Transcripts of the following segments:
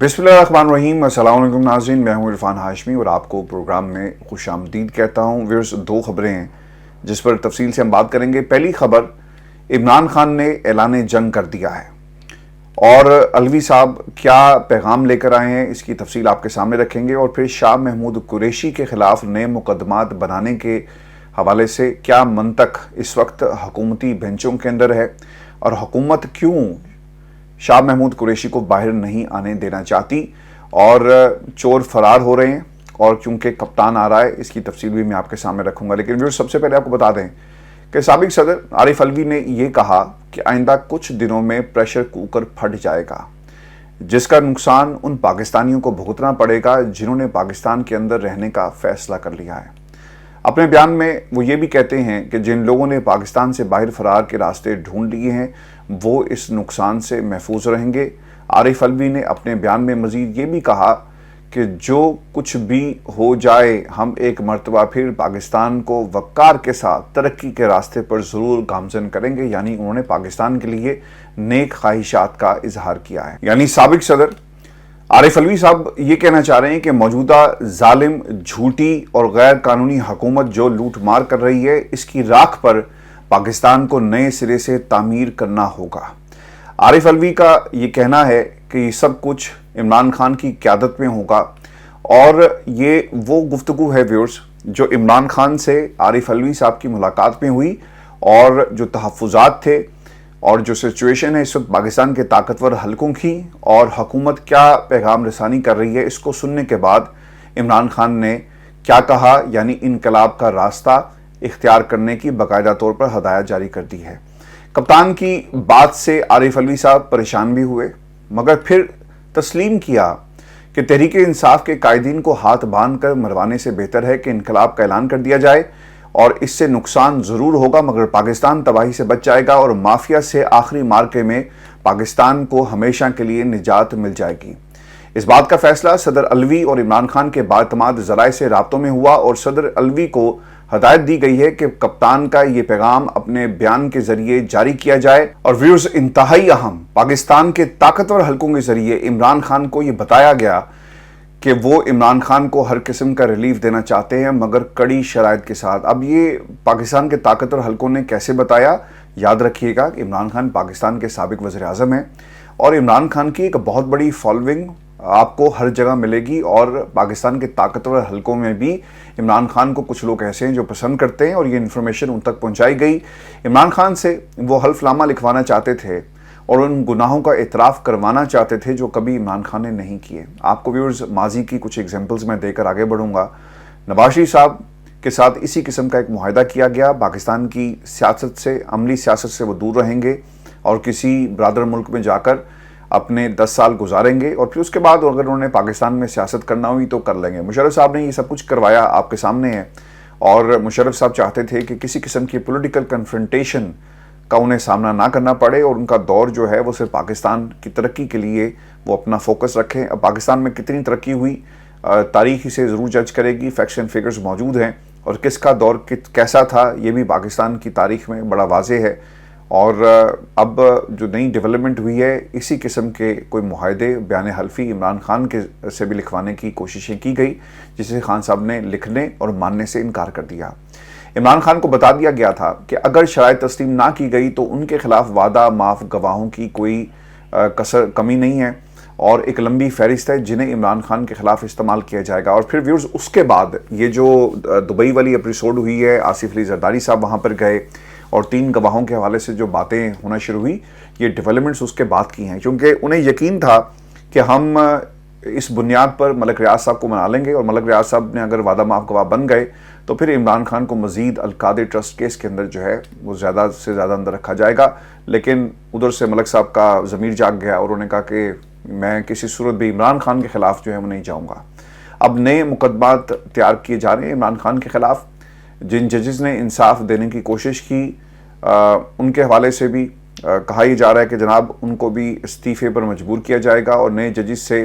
बिस्मिल्लाहिर्रहमानिर्रहीम। अस्सलाम वालेकुम नाज़रीन, मैं हूं इरफान हाशमी और आपको प्रोग्राम में खुश आमदीद कहता हूं। व्यूअर्स, दो खबरें हैं जिस पर तफसील से हम बात करेंगे। पहली खबर, इमरान खान ने ऐलान जंग कर दिया है और अलवी साहब क्या पैगाम लेकर आए हैं इसकी तफसील आपके सामने रखेंगे। और फिर शाह महमूद कुरैशी के खिलाफ नए मुकदमात बनाने के हवाले से क्या मंतक इस वक्त हुकूमती बेंचों के अंदर है और हुकूमत क्यों शाह महमूद कुरैशी को बाहर नहीं आने देना चाहती और चोर फरार हो रहे हैं और क्योंकि कप्तान आ रहा है, इसकी तफसील भी मैं आपके सामने रखूंगा। लेकिन व्यूअर्स, सबसे पहले आपको बता दें कि साबिक सदर आरिफ अलवी ने यह कहा कि आइंदा कुछ दिनों में प्रेशर कुकर फट जाएगा, जिसका नुकसान उन पाकिस्तानियों को भुगतना पड़ेगा जिन्होंने पाकिस्तान के अंदर रहने का फैसला कर लिया है। अपने बयान में वो ये भी कहते हैं कि जिन लोगों ने पाकिस्तान से बाहर फरार के रास्ते ढूंढ लिए हैं वो इस नुकसान से महफूज रहेंगे। आरिफ अलवी ने अपने बयान में मजीद ये भी कहा कि जो कुछ भी हो जाए, हम एक मरतबा फिर पाकिस्तान को वक़ार के साथ तरक्की के रास्ते पर ज़रूर गामज़न करेंगे। यानी उन्होंने पाकिस्तान के लिए नेक ख्वाहिशात का इजहार किया है। यानी साबिक सदर आरिफ अलवी साहब ये कहना चाह रहे हैं कि मौजूदा जालिम, झूठी और गैर कानूनी हुकूमत जो लूट मार कर रही है, इसकी राख पर पाकिस्तान को नए सिरे से तामीर करना होगा। आरिफ अलवी का ये कहना है कि सब कुछ इमरान खान की क़यादत में होगा और ये वो गुफ्तगू है व्यूअर्स जो इमरान खान से आरिफ अलवी साहब की मुलाकात में हुई और जो तहफ़्फ़ुज़ात थे और जो सिचुएशन है इस वक्त पाकिस्तान के ताकतवर हलकों की और हुकूमत क्या पैगाम रसानी कर रही है, इसको सुनने के बाद इमरान खान ने क्या कहा, यानी इनकलाब का रास्ता इख्तियार करने की बाकायदा तौर पर हदायत जारी कर दी है। कप्तान की बात से आरिफ अलवी साहब परेशान भी हुए मगर फिर तस्लीम किया कि तहरीक इंसाफ के कायदीन को हाथ बांध कर मरवाने से बेहतर है कि इनकलाब का ऐलान कर दिया जाए और इससे नुकसान ज़रूर होगा मगर पाकिस्तान तबाही से बच जाएगा और माफिया से आखिरी मार्के में पाकिस्तान को हमेशा के लिए निजात मिल जाएगी। इस बात का फैसला सदर अलवी और इमरान खान के बातमाद ज़राए से राब्तों में हुआ और सदर अलवी को हदायत दी गई है कि कप्तान का ये पैगाम अपने बयान के जरिए जारी किया जाए। और व्यूअर्स, इंतहाई अहम, पाकिस्तान के ताकतवर हलकों के जरिए इमरान खान को ये बताया गया कि वो इमरान खान को हर किस्म का रिलीफ देना चाहते हैं मगर कड़ी शराइत के साथ। अब ये पाकिस्तान के ताकतवर हलकों ने कैसे बताया, याद रखिएगा कि इमरान खान पाकिस्तान के साबिक वज़ीर आज़म हैं और इमरान खान की एक बहुत बड़ी फॉलोइंग आपको हर जगह मिलेगी और पाकिस्तान के ताकतवर हलकों में भी इमरान खान को कुछ लोग ऐसे हैं जो पसंद करते हैं और ये इन्फॉर्मेशन उन तक पहुँचाई गई। इमरान खान से वो हल्फनामा लिखवाना चाहते थे और उन गुनाहों का एतराफ़ करवाना चाहते थे जो कभी इमरान खान ने नहीं किए। आपको व्यूअर्स माजी की कुछ एग्जांपल्स मैं देकर आगे बढ़ूंगा। नवाज शरीफ साहब के साथ इसी किस्म का एक मुआहदा किया गया, पाकिस्तान की सियासत से, अमली सियासत से वो दूर रहेंगे और किसी ब्रादर मुल्क में जाकर अपने 10 साल गुजारेंगे और फिर उसके बाद अगर उन्होंने पाकिस्तान में सियासत करना हुई तो कर लेंगे। मुशर्रफ साहब ने ये सब कुछ करवाया, आपके सामने है। और मुशर्रफ साहब चाहते थे कि किसी किस्म की पॉलिटिकल कन्फ्रंटेशन का उन्हें सामना ना करना पड़े और उनका दौर जो है वो सिर्फ पाकिस्तान की तरक्की के लिए वो अपना फोकस रखें। अब पाकिस्तान में कितनी तरक्की हुई तारीख इसे ज़रूर जज करेगी, फैक्ट्स एंड फिगर्स मौजूद हैं और किसका दौर कैसा था ये भी पाकिस्तान की तारीख में बड़ा वाज़ेह है। और अब जो नई डेवलपमेंट हुई है, इसी किस्म के कोई मुआहदे बयान हल्फी इमरान खान के से भी लिखवाने की कोशिशें की गई, जिसे खान साहब ने लिखने और मानने से इनकार कर दिया। इमरान खान को बता दिया गया था कि अगर शराइत तस्लीम ना की गई तो उनके खिलाफ वादा माफ गवाहों की कोई कमी नहीं है और एक लंबी फहरिस्त है जिन्हें इमरान खान के खिलाफ इस्तेमाल किया जाएगा। और फिर व्यूअर्स, उसके बाद ये जो दुबई वाली एपिसोड हुई है, आसिफ अली जरदारी साहब वहाँ पर गए और 3 गवाहों के हवाले से जो बातें होना शुरू हुई, ये डेवलपमेंट्स उसके बाद की हैं, क्योंकि उन्हें यकीन था कि हम इस बुनियाद पर मलक रियाज साहब को मना लेंगे और मलक रियाज साहब ने अगर वादा माफ गवाह बन गए तो फिर इमरान खान को मजीद अलकादर ट्रस्ट केस के अंदर जो है वो ज़्यादा से ज़्यादा अंदर रखा जाएगा। लेकिन उधर से मलक साहब का ज़मीर जाग गया और उन्होंने कहा कि मैं किसी सूरत भी इमरान खान के ख़िलाफ़ जो है वो नहीं जाऊँगा। अब नए मुकदमात तैयार किए जा रहे हैं इमरान खान के ख़िलाफ़। जिन जजेस ने इंसाफ देने की कोशिश की उनके हवाले से भी कहा ही जा रहा है कि जनाब उनको भी इस्तीफ़े पर मजबूर किया जाएगा और नए जजेस से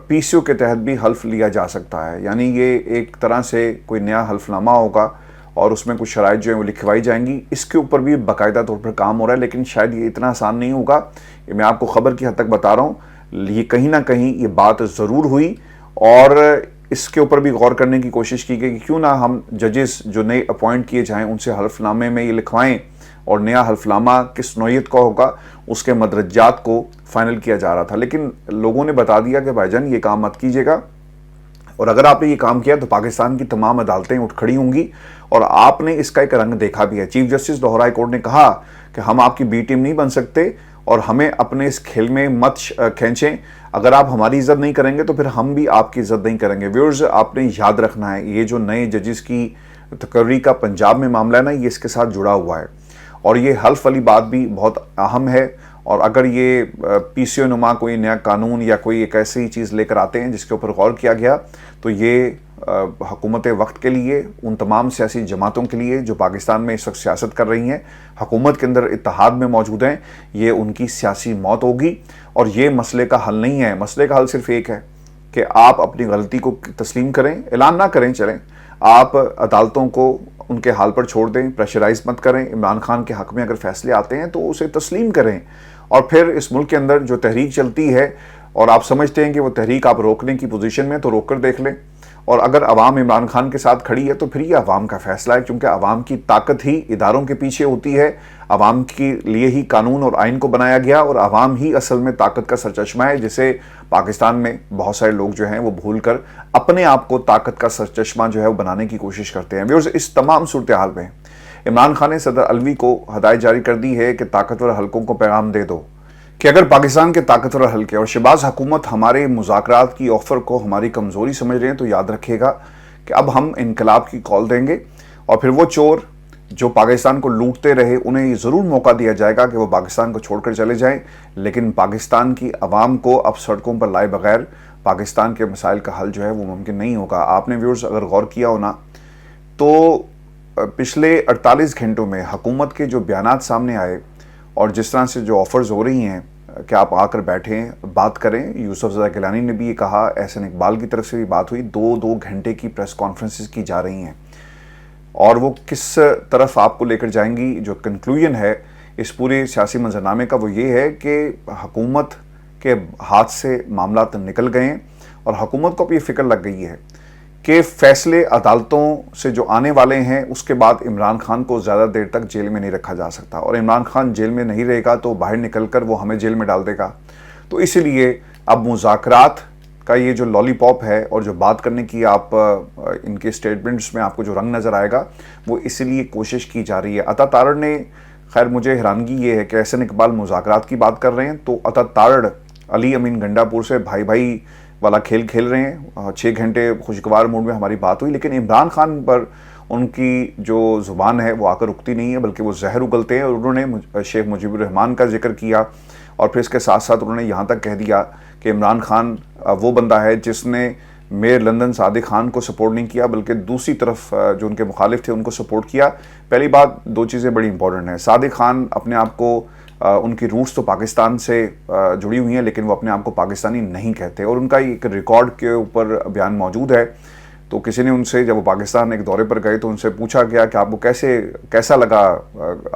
पीसीओ के तहत भी हल्फ लिया जा सकता है। यानी ये एक तरह से कोई नया हल्फनामा होगा और उसमें कुछ शराइत जो है वो लिखवाई जाएंगी। इसके ऊपर भी बाकायदा तौर पर काम हो रहा है, लेकिन शायद ये इतना आसान नहीं होगा। मैं आपको ख़बर की हद तक बता रहा हूँ, ये कहीं ना कहीं ये बात ज़रूर हुई और इसके ऊपर भी गौर करने की कोशिश की गई कि क्यों ना हम जजेस जो नए अपॉइंट किए जाएं उनसे हल्फनामे में ये लिखवाएं और नया हल्फनामा किस नौयत का होगा उसके मदरजात को फाइनल किया जा रहा था। लेकिन लोगों ने बता दिया कि भाईजान ये काम मत कीजिएगा, और अगर आपने ये काम किया तो पाकिस्तान की तमाम अदालतें उठ खड़ी होंगी। और आपने इसका एक रंग देखा भी है। Chief justice Lahore high court ने कहा कि हम आपकी बी टीम नहीं बन सकते और हमें अपने इस खेल में मत खींचें। अगर आप हमारी इज्जत नहीं करेंगे तो फिर हम भी आपकी इज्जत नहीं करेंगे। व्यूअर्स, आपने याद रखना है ये जो नए जजेस की तकर्री का पंजाब में मामला है ना, ये इसके साथ जुड़ा हुआ है और ये हल्फ वाली बात भी बहुत अहम है। और अगर ये पीसीओ नुमा कोई नया कानून या कोई एक ऐसी चीज़ लेकर आते हैं जिसके ऊपर गौर किया गया तो ये हुकूमत वक्त के लिए, उन तमाम सियासी जमातों के लिए जो पाकिस्तान में इस वक्त सियासत कर रही हैं, हुकूमत के अंदर इत्तेहाद में मौजूद हैं, ये उनकी सियासी मौत होगी। और ये मसले का हल नहीं है। मसले का हल सिर्फ एक है कि आप अपनी गलती को तस्लीम करें, ऐलान ना करें, चलें, आप अदालतों को उनके हाल पर छोड़ दें, प्रेशराइज मत करें। इमरान खान के हक़ में अगर फैसले आते हैं तो उसे तस्लीम करें। और फिर इस मुल्क के अंदर जो तहरीक चलती है और आप समझते हैं कि वो तहरीक आप रोकने की पोजीशन में, तो रोक कर देख लें। और अगर अवाम इमरान खान के साथ खड़ी है तो फिर ये अवाम का फैसला है, क्योंकि अवाम की ताकत ही इदारों के पीछे होती है। अवाम के लिए ही कानून और आइन को बनाया गया और अवाम ही असल में ताकत का सरचश्मा है, जिसे पाकिस्तान में बहुत सारे लोग जो हैं वो भूल कर अपने आप को ताकत का सरचश्मा जो है वो बनाने की कोशिश करते हैं। व्यूअर्स, इस तमाम सूरत हाल में इमरान खान ने सदर अलवी को हदायत जारी कर दी है कि ताकतवर हलकों को पैगाम दे दो कि अगर पाकिस्तान के ताकतवर हल्के और शहबाज हुकूमत हमारे मुज़ाकरात की ऑफ़र को हमारी कमज़ोरी समझ रहे हैं तो याद रखिएगा कि अब हम इनकलाब की कॉल देंगे और फिर वो चोर जो पाकिस्तान को लूटते रहे उन्हें ज़रूर मौका दिया जाएगा कि वो पाकिस्तान को छोड़कर चले जाएं। लेकिन पाकिस्तान की आवाम को अब सड़कों पर लाए बगैर पाकिस्तान के मसाइल का हल जो है वो मुमकिन नहीं होगा। आपने व्यूअर्स अगर गौर किया हो ना तो पिछले 48 घंटों में हुकूमत के जो बयानात सामने आए और जिस तरह से जो ऑफ़र्स हो रही हैं कि आप आकर बैठें, बात करें। यूसुफ गिलानी ने भी ये कहा, एहसन इकबाल की तरफ से भी बात हुई। 2-2 घंटे की प्रेस कॉन्फ्रेंसेस की जा रही हैं और वो किस तरफ आपको लेकर जाएंगी। जो कंक्लूजन है इस पूरे सियासी मंजरनामे का वो ये है कि हुकूमत के हाथ से मामला निकल गए हैं और हुकूमत को अब ये फ़िक्र लग गई है कि फ़ैसले अदालतों से जो आने वाले हैं उसके बाद इमरान खान को ज़्यादा देर तक जेल में नहीं रखा जा सकता और इमरान खान जेल में नहीं रहेगा तो बाहर निकलकर वो हमें जेल में डाल देगा। तो इसीलिए अब मुज़ाकरात का ये जो लॉलीपॉप है और जो बात करने की आप इनके स्टेटमेंट्स में आपको जो रंग नज़र आएगा वो इसीलिए कोशिश की जा रही है। अता तारड़ ने, खैर मुझे हैरानगी ये है कि एहसन इकबाल मुज़ाकरात की बात कर रहे हैं तो अता तारड़ अली अमीन गंडापुर से भाई भाई वाला खेल खेल रहे हैं। 6 घंटे खुशगवार मूड में हमारी बात हुई, लेकिन इमरान खान पर उनकी जो ज़ुबान है वो आकर रुकती नहीं है, बल्कि वो जहर उगलते हैं। और उन्होंने शेख मुजीबुर रहमान का जिक्र किया और फिर इसके साथ साथ उन्होंने यहाँ तक कह दिया कि इमरान खान वो बंदा है जिसने मेयर लंदन सादिक खान को सपोर्ट नहीं किया बल्कि दूसरी तरफ जो उनके मुखालिफ थे उनको सपोर्ट किया। पहली बात, 2 चीज़ें बड़ी इंपॉर्टेंट हैं। सादिक खान अपने आप को उनकी रूट्स तो पाकिस्तान से जुड़ी हुई हैं लेकिन वो अपने आप को पाकिस्तानी नहीं कहते और उनका एक रिकॉर्ड के ऊपर बयान मौजूद है। तो किसी ने उनसे, जब वो पाकिस्तान एक दौरे पर गए तो उनसे पूछा गया कि आपको कैसा लगा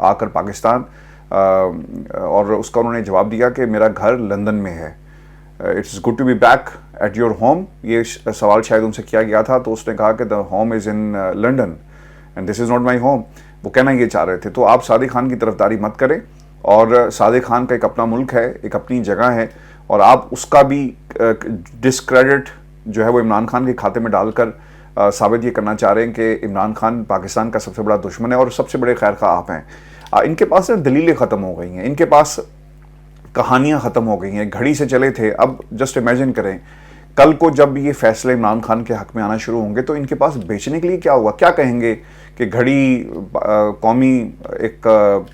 आकर पाकिस्तान, और उसका उन्होंने जवाब दिया कि मेरा घर लंदन में है। It's good to be back at your home, ये सवाल शायद उनसे किया गया था तो उसने कहा कि the home is in London and this is not my home. वो कहना ये चाह रहे थे। तो आप सादिक खान की तरफदारी मत करें और सादिक खान का एक अपना मुल्क है, एक अपनी जगह है और आप उसका भी डिस्क्रेडिट जो है वो इमरान खान के खाते में डालकर साबित ये करना चाह रहे हैं कि इमरान खान पाकिस्तान का सबसे बड़ा दुश्मन है और सबसे बड़े खैर खा आप हैं। इनके पास दलीलें ख़त्म हो गई हैं, इनके पास कहानियाँ ख़त्म हो गई हैं, घड़ी से चले थे। अब जस्ट इमेजिन करें कल को जब ये फैसले इमरान खान के हक़ में आना शुरू होंगे तो इनके पास बेचने के लिए क्या होगा? क्या कहेंगे कि घड़ी कौमी एक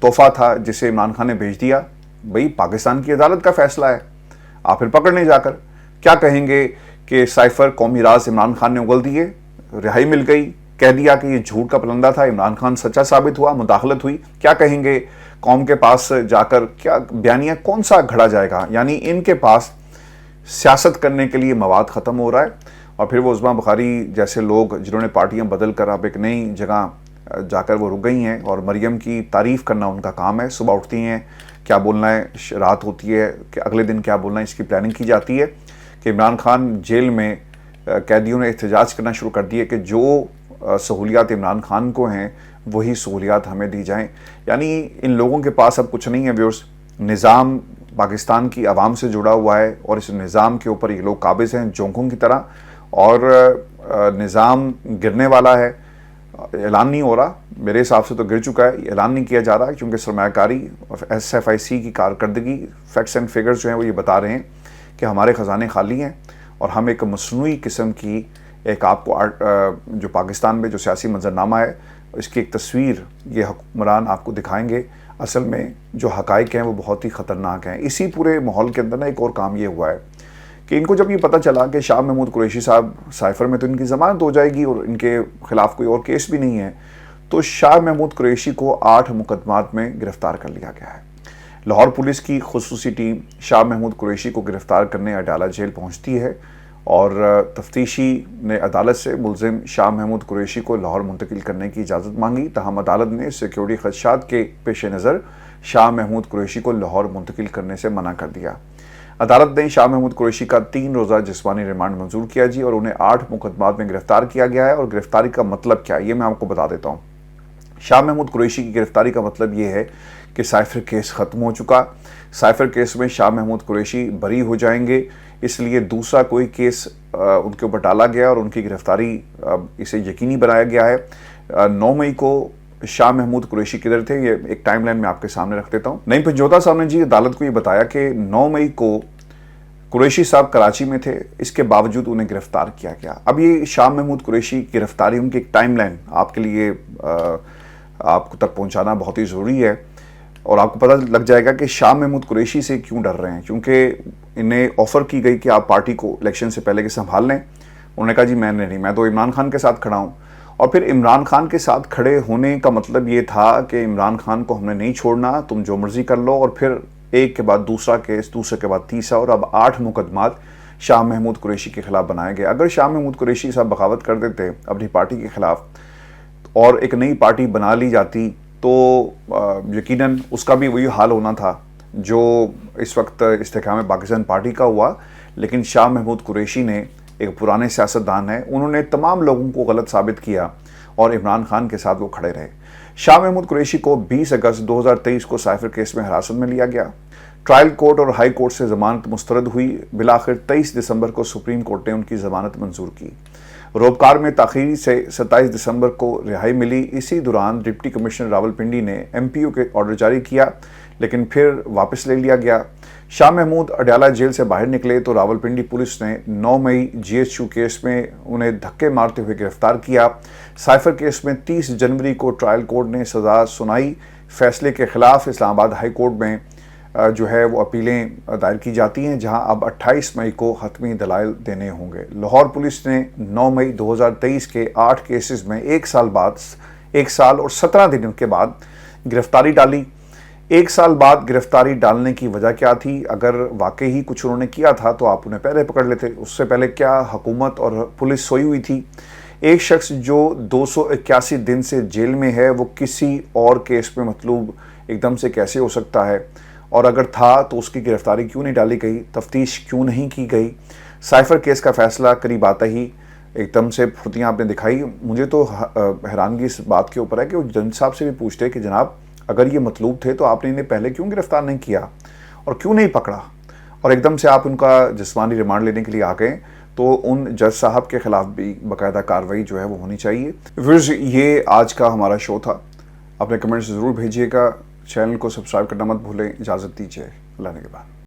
तोहफा था जिसे इमरान खान ने बेच दिया। भाई पाकिस्तान की अदालत का फैसला है, आप फिर पकड़ने जाकर क्या कहेंगे कि साइफर कौमी राज इमरान खान ने उगल दिए, रिहाई मिल गई, कह दिया कि ये झूठ का पलंदा था, इमरान खान सच्चा साबित हुआ, मुदाखलत हुई। क्या कहेंगे कौम के पास जाकर? क्या बयानिया कौन सा घड़ा जाएगा? यानी इनके पास सियासत करने के लिए मवाद ख़त्म हो रहा है और फिर वो उस्मा बुखारी जैसे लोग जिन्होंने पार्टियां बदल कर अब एक नई जगह जाकर वो रुक गई हैं और मरियम की तारीफ़ करना उनका काम है। सुबह उठती हैं, क्या बोलना है, रात होती है कि अगले दिन क्या बोलना है, इसकी प्लानिंग की जाती है कि इमरान खान जेल में कैदियों ने एहतजाज करना शुरू कर दिए कि जो सहूलियात इमरान खान को हैं वही सहूलियात हमें दी जाएं। यानी इन लोगों के पास अब कुछ नहीं है व्यूअर्स, निज़ाम पाकिस्तान की आवाम से जुड़ा हुआ है और इस निज़ाम के ऊपर ये लोग काबिज़ हैं जोंकों की तरह, और निज़ाम गिरने वाला है। ऐलान नहीं हो रहा, मेरे हिसाब से तो गिर चुका है, ऐलान नहीं किया जा रहा है क्योंकि सरमायाकारी और SFIC की कारकर्दगी, फैक्ट्स एंड फिगर्स जो हैं वो ये बता रहे हैं कि हमारे ख़जाने खाली हैं और हम एक मसनूई किस्म की एक आपको जो पाकिस्तान में जो सियासी मंजरनामा है इसकी एक तस्वीर ये हुक्मरान आपको दिखाएंगे। असल में जो हक़ाइक़ हैं वो बहुत ही ख़तरनाक हैं। इसी पूरे माहौल के अंदर ना एक और काम ये हुआ है कि इनको जब ये पता चला कि शाह महमूद कुरैशी साहब साइफ़र में तो इनकी ज़मानत हो जाएगी और इनके ख़िलाफ़ कोई और केस भी नहीं है, तो शाह महमूद कुरैशी को 8 मुकदमात में गिरफ़्तार कर लिया गया है। लाहौर पुलिस की खुसूसी टीम शाह महमूद कुरैशी को गिरफ़्तार करने अडाला जेल पहुँचती है और तफ्तीशी ने अदालत से मुलजिम शाह महमूद कुरैशी को लाहौर मुंतकिल करने की इजाज़त मांगी, ताहम अदालत ने सिक्योरिटी खदशात के पेश नज़र शाह महमूद कुरैशी को लाहौर मुंतकिल करने से मना कर दिया। अदालत ने शाह महमूद कुरैशी का 3 रोज़ा जिस्मानी रिमांड मंजूर किया जी और उन्हें 8 मुकदमात में गिरफ़्तार किया गया है। और गिरफ़्तारी का मतलब क्या है ये मैं आपको बता देता हूँ। शाह महमूद कुरैशी की गिरफ़्तारी का मतलब ये है कि साइफ़र केस ख़त्म हो चुका। साइफ़र केस में शाह महमूद कुरैशी बरी हो जाएंगे, इसलिए दूसरा कोई केस उनके ऊपर डाला गया और उनकी गिरफ़्तारी इसे यकीनी बनाया गया है। 9 मई को शाह महमूद कुरैशी किधर थे ये एक टाइमलाइन में आपके सामने रख देता हूँ। नईम पंजोता साहब ने जी अदालत को ये बताया कि 9 मई को कुरैशी साहब कराची में थे, इसके बावजूद उन्हें गिरफ़्तार किया गया। अब ये शाह महमूद कुरैशी की गिरफ़्तारी उनकी एक टाइमलाइन आपके लिए आपको तक पहुँचाना बहुत ही ज़रूरी है और आपको पता लग जाएगा कि शाह महमूद कुरैशी से क्यों डर रहे हैं, क्योंकि इन्हें ऑफ़र की गई कि आप पार्टी को इलेक्शन से पहले के संभाल लें। उन्होंने कहा जी मैंने नहीं, मैं तो इमरान खान के साथ खड़ा हूँ। और फिर इमरान खान के साथ खड़े होने का मतलब ये था कि इमरान खान को हमने नहीं छोड़ना, तुम जो मर्ज़ी कर लो। और फिर एक के बाद दूसरा केस, दूसरे के बाद तीसरा, और अब 8 मुकदमात शाह महमूद कुरैशी के ख़िलाफ़ बनाए गए। अगर शाह महमूद कुरैशी साहब बगावत कर देते अपनी पार्टी के ख़िलाफ़ और एक नई पार्टी बना ली जाती तो यकीनन उसका भी वही हाल होना था जो इस वक्त इस्तेहकाम पाकिस्तान पार्टी का हुआ। लेकिन शाह महमूद कुरैशी ने एक पुराने सियासतदान है, उन्होंने तमाम लोगों को गलत साबित किया और इमरान खान के साथ वो खड़े रहे। शाह महमूद कुरैशी को 20 अगस्त 2023 को साइफ़र केस में हिरासत में लिया गया। ट्रायल कोर्ट और हाई कोर्ट से ज़मानत मुस्तरद हुई। बिलाखिर 23 दिसंबर को सुप्रीम कोर्ट ने उनकी ज़मानत मंजूर की। रोबकार में ताख़ीर से 27 दिसंबर को रिहाई मिली। इसी दौरान डिप्टी कमिश्नर रावलपिंडी ने MPO के ऑर्डर जारी किया, लेकिन फिर वापस ले लिया गया। शाह महमूद अडयाला जेल से बाहर निकले तो रावलपिंडी पुलिस ने 9 मई GHQ केस में उन्हें धक्के मारते हुए गिरफ्तार किया। साइफ़र केस में 30 जनवरी को ट्रायल कोर्ट ने सज़ा सुनाई। फैसले के ख़िलाफ़ इस्लामाबाद हाई कोर्ट में जो है वो अपीलें दायर की जाती हैं, जहां अब 28 मई को हतमी दलाइल देने होंगे। लाहौर पुलिस ने 9 मई 2023 के 8 केसेस में 1 साल और 17 दिन के बाद गिरफ्तारी डाली। 1 साल बाद गिरफ्तारी डालने की वजह क्या थी? अगर वाकई ही कुछ उन्होंने किया था तो आप उन्हें पहले पकड़ लेते। उससे पहले क्या हुकूमत और पुलिस सोई हुई थी? एक शख्स जो 281 दिन से जेल में है वो किसी और केस में मतलूब एकदम से कैसे हो सकता है? और अगर था तो उसकी गिरफ्तारी क्यों नहीं डाली गई? तफ्तीश क्यों नहीं की गई? साइफ़र केस का फ़ैसला करीब आता ही एकदम से फुर्तियाँ आपने दिखाई। मुझे तो हैरानगी इस बात के ऊपर है कि वो जज साहब से भी पूछते कि जनाब अगर ये मतलूब थे तो आपने इन्हें पहले क्यों गिरफ़्तार नहीं किया और क्यों नहीं पकड़ा, और एकदम से आप उनका जिस्मानी रिमांड लेने के लिए आ गए। तो उन जज साहब के ख़िलाफ़ भी बाकायदा कार्रवाई जो है वो होनी चाहिए। व्यूअर्स, ये आज का हमारा शो था। अपने कमेंट्स ज़रूर भेजिएगा। चैनल को सब्सक्राइब करना मत भूलें। इजाज़त दीजिए, अल्लाह ने के बाद।